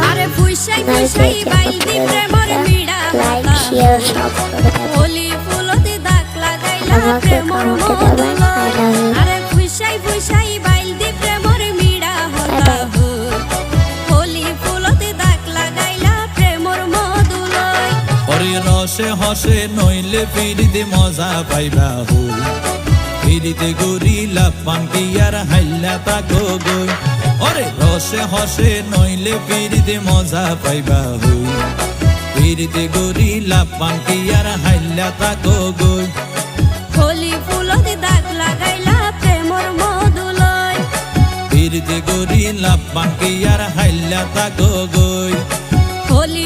আরে ফুইসাই ফুইসাই বাইল দি প্রেমর মিড়া হোলি ফুলতে দাগ লাগাইলা প্রেমর মধুলয় আরে ফুইসাই ফুইসাই বাইল দি প্রেমর মিড়া হতা হোলি ফুলতে দাগ লাগাইলা প্রেমর মধুলয় ওরে রসে হসে নইলে ফিরিতে মজা পাইবা হই ফিরিতে গরিলা পানকি আর হাইলা তাকো গই ওরে রসে হসে নইলে ফিরিতে মজা পাইবা হই ফিরিতে গরিলা পানকি আর হাইলা তাকো গই হোলি ফুলতে দাগ লাগাইলা প্রেমর মধুলয় ফিরিতে গরিলা পানকি আর হাইলা তাকো গই হোলি